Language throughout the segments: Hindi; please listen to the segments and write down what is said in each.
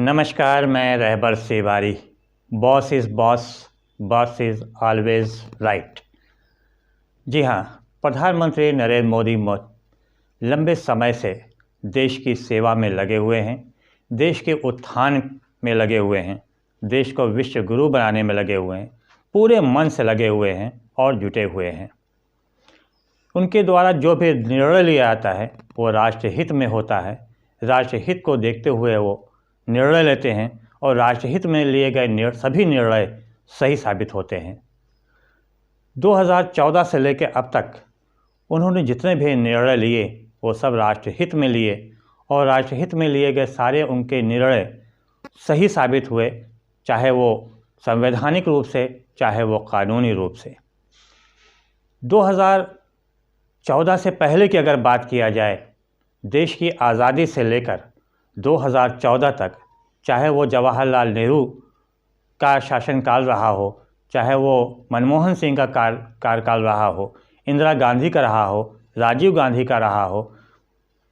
नमस्कार, मैं Rahbar Sewari. Boss is boss, boss is always right. जी हाँ, प्रधानमंत्री नरेंद्र मोदी लंबे समय से देश की सेवा में लगे हुए हैं, देश के उत्थान में लगे हुए हैं, देश को विश्व गुरु बनाने में लगे हुए हैं, पूरे मन से लगे हुए हैं और जुटे हुए हैं। उनके द्वारा जो भी निर्णय लिया जाता है वो राष्ट्रहित में होता है। राष्ट्रहित को देखते हुए वो निर्णय लेते हैं और राष्ट्रहित में लिए गए सभी निर्णय सही साबित होते हैं। 2014 से लेकर अब तक उन्होंने जितने भी निर्णय लिए वो सब राष्ट्रहित में लिए और राष्ट्रहित में लिए गए सारे उनके निर्णय सही साबित हुए, चाहे वो संवैधानिक रूप से चाहे वो कानूनी रूप से। 2014 से पहले की अगर बात किया जाए, देश की आज़ादी से लेकर 2014 तक, चाहे वो जवाहरलाल नेहरू का शासनकाल रहा हो, चाहे वो मनमोहन सिंह का कार्यकाल रहा हो, इंदिरा गांधी का रहा हो, राजीव गांधी का रहा हो,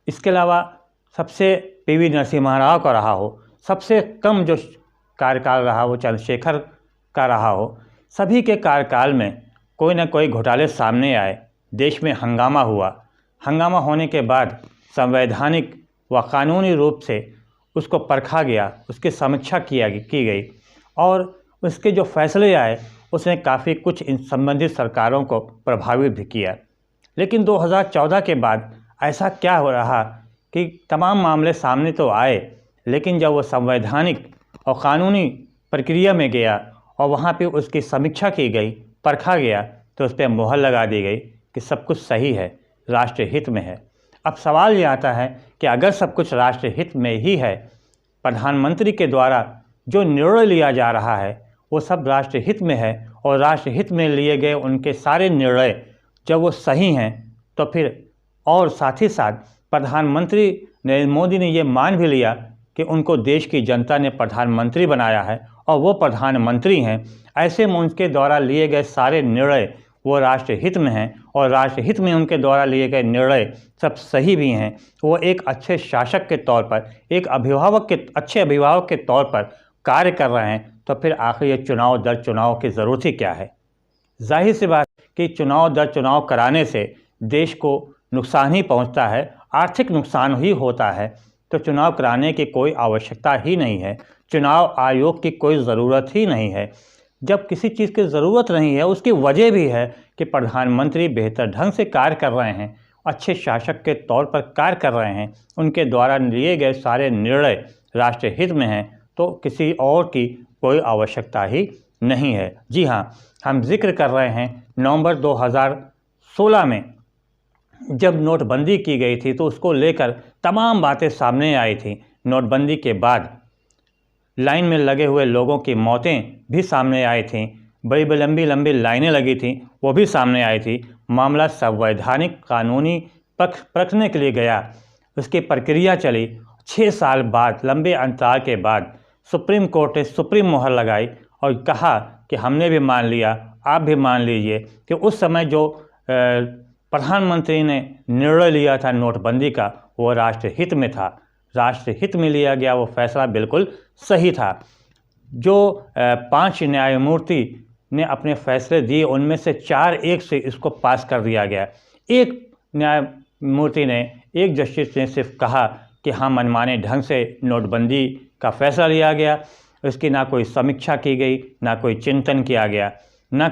इसके अलावा सबसे पीवी नरसिम्हा राव का रहा हो, सबसे कम जो कार्यकाल रहा वो चंद्रशेखर का रहा हो, सभी के कार्यकाल में कोई ना कोई घोटाले सामने आए, देश में हंगामा हुआ। हंगामा होने के बाद संवैधानिक व कानूनी रूप से उसको परखा गया, उसकी समीक्षा की गई और उसके जो फैसले आए उसने काफ़ी कुछ इन संबंधित सरकारों को प्रभावित भी किया। लेकिन 2014 के बाद ऐसा क्या हो रहा कि तमाम मामले सामने तो आए, लेकिन जब वो संवैधानिक और कानूनी प्रक्रिया में गया और वहाँ पे उसकी समीक्षा की गई, परखा गया, तो उस पर मुहर लगा दी गई कि सब कुछ सही है, राष्ट्रहित में है। अब सवाल ये आता है कि अगर सब कुछ राष्ट्रहित में ही है, प्रधानमंत्री के द्वारा जो निर्णय लिया जा रहा है वो सब राष्ट्रहित में है और राष्ट्रहित में लिए गए उनके सारे निर्णय जब वो सही हैं, तो फिर और साथ ही साथ प्रधानमंत्री नरेंद्र मोदी ने ये मान भी लिया कि उनको देश की जनता ने प्रधानमंत्री बनाया है और वो प्रधानमंत्री हैं, ऐसे में उनके द्वारा लिए गए सारे निर्णय वो राष्ट्रहित में हैं और राष्ट्रहित में उनके द्वारा लिए गए निर्णय सब सही भी हैं। वो एक अच्छे शासक के तौर पर, एक अच्छे अभिभावक के तौर पर कार्य कर रहे हैं, तो फिर आखिर ये चुनाव दर चुनाव की ज़रूरत ही क्या है। जाहिर सी बात कि चुनाव दर चुनाव कराने से देश को नुकसान ही पहुंचता है, आर्थिक नुकसान ही होता है, तो चुनाव कराने की कोई आवश्यकता ही नहीं है, चुनाव आयोग की कोई ज़रूरत ही नहीं है। जब किसी चीज़ की ज़रूरत नहीं है, उसकी वजह भी है कि प्रधानमंत्री बेहतर ढंग से कार्य कर रहे हैं, अच्छे शासक के तौर पर कार्य कर रहे हैं, उनके द्वारा लिए गए सारे निर्णय राष्ट्रहित में हैं, तो किसी और की कोई आवश्यकता ही नहीं है। जी हाँ, हम जिक्र कर रहे हैं नवंबर 2016 में जब नोटबंदी की गई थी, तो उसको लेकर तमाम बातें सामने आई थी। नोटबंदी के बाद लाइन में लगे हुए लोगों की मौतें भी सामने आई थीं, बड़ी लंबी लंबी लाइनें लगी थीं, वो भी सामने आई थी। मामला संवैधानिक कानूनी परखने के लिए गया, उसकी प्रक्रिया चली। 6 साल बाद, लंबे अंतराल के बाद सुप्रीम कोर्ट ने सुप्रीम मोहर लगाई और कहा कि हमने भी मान लिया, आप भी मान लीजिए कि उस समय जो प्रधानमंत्री ने निर्णय लिया था नोटबंदी का, वो राष्ट्रहित में था, राष्ट्रहित में लिया गया वो फैसला बिल्कुल सही था। जो 5 न्यायमूर्ति ने अपने फैसले दिए, उनमें से 4-1 से इसको पास कर दिया गया। एक न्यायमूर्ति ने, एक जस्टिस ने सिर्फ कहा कि हाँ, मनमाने ढंग से नोटबंदी का फैसला लिया गया, इसकी ना कोई समीक्षा की गई, ना कोई चिंतन किया गया, ना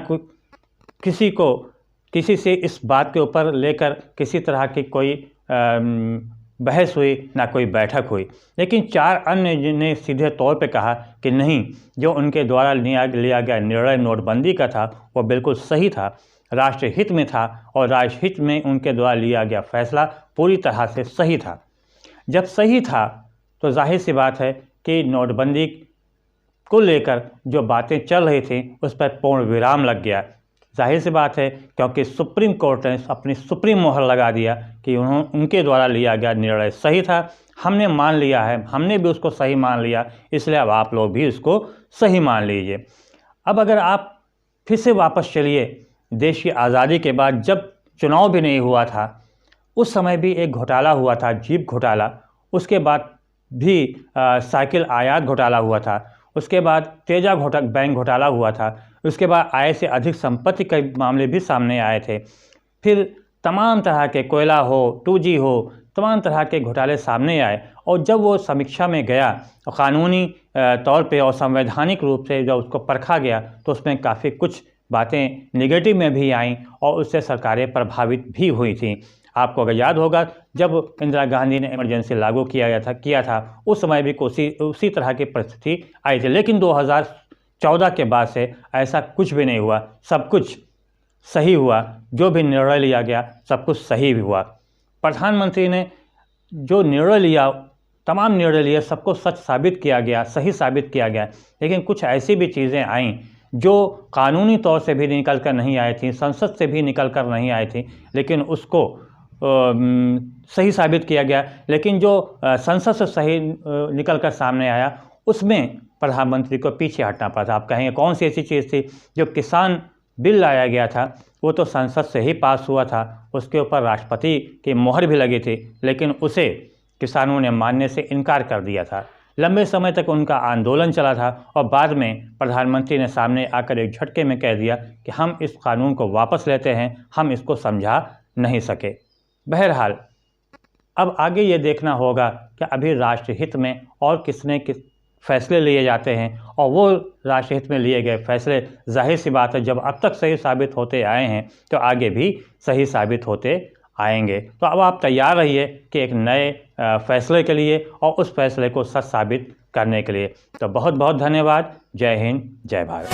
किसी से इस बात के ऊपर लेकर किसी तरह की कोई बहस हुई, ना कोई बैठक हुई। लेकिन 4 अन्य ने सीधे तौर पे कहा कि नहीं, जो उनके द्वारा लिया गया निर्णय नोटबंदी का था वो बिल्कुल सही था, राष्ट्रहित में था और राष्ट्रहित में उनके द्वारा लिया गया फैसला पूरी तरह से सही था। जब सही था तो जाहिर सी बात है कि नोटबंदी को लेकर जो बातें चल रही थी उस पर पूर्ण विराम लग गया। जाहिर सी बात है, क्योंकि सुप्रीम कोर्ट ने अपनी सुप्रीम मोहर लगा दिया कि उनके द्वारा लिया गया निर्णय सही था, हमने मान लिया है, हमने भी उसको सही मान लिया, इसलिए अब आप लोग भी उसको सही मान लीजिए। अब अगर आप फिर से वापस चलिए देश की आज़ादी के बाद, जब चुनाव भी नहीं हुआ था, उस समय भी एक घोटाला हुआ था, जीप घोटाला। उसके बाद भी साइकिल आयात घोटाला हुआ था, उसके बाद तेजा बैंक घोटाला हुआ था, उसके बाद आय से अधिक संपत्ति के मामले भी सामने आए थे। फिर तमाम तरह के कोयला हो, 2G हो, तमाम तरह के घोटाले सामने आए और जब वो समीक्षा में गया और कानूनी तौर पे और संवैधानिक रूप से जब उसको परखा गया तो उसमें काफ़ी कुछ बातें नेगेटिव में भी आईं और उससे सरकारें प्रभावित भी हुई थीं। आपको अगर याद होगा, जब इंदिरा गांधी ने इमरजेंसी लागू किया था उस समय भी उसी तरह की परिस्थिति आई थी, लेकिन 2014 के बाद से ऐसा कुछ भी नहीं हुआ। सब कुछ सही हुआ, जो भी निर्णय लिया गया सब कुछ सही भी हुआ। प्रधानमंत्री ने जो निर्णय लिया, तमाम निर्णय लिए, सबको सच साबित किया गया, सही साबित किया गया। लेकिन कुछ ऐसी भी चीज़ें आईं जो कानूनी तौर से भी निकल कर नहीं आई थी, संसद से भी निकल कर नहीं आई थी, लेकिन उसको सही साबित किया गया। लेकिन जो संसद से सही निकल कर सामने आया उसमें प्रधानमंत्री को पीछे हटना पड़ा था। आप कहेंगे कौन सी ऐसी चीज़ थी? जो किसान बिल लाया गया था वो तो संसद से ही पास हुआ था, उसके ऊपर राष्ट्रपति की मोहर भी लगी थी, लेकिन उसे किसानों ने मानने से इनकार कर दिया था। लंबे समय तक उनका आंदोलन चला था और बाद में प्रधानमंत्री ने सामने आकर एक झटके में कह दिया कि हम इस कानून को वापस लेते हैं, हम इसको समझा नहीं सके। बहरहाल अब आगे ये देखना होगा कि अभी राष्ट्रहित में और किस फैसले लिए जाते हैं और वो राष्ट्रहित में लिए गए फैसले जाहिर सी बात है जब अब तक सही साबित होते आए हैं तो आगे भी सही साबित होते आएंगे। तो अब आप तैयार रहिए कि एक नए फैसले के लिए और उस फैसले को सच साबित करने के लिए। तो बहुत बहुत धन्यवाद। जय हिंद, जय भारत।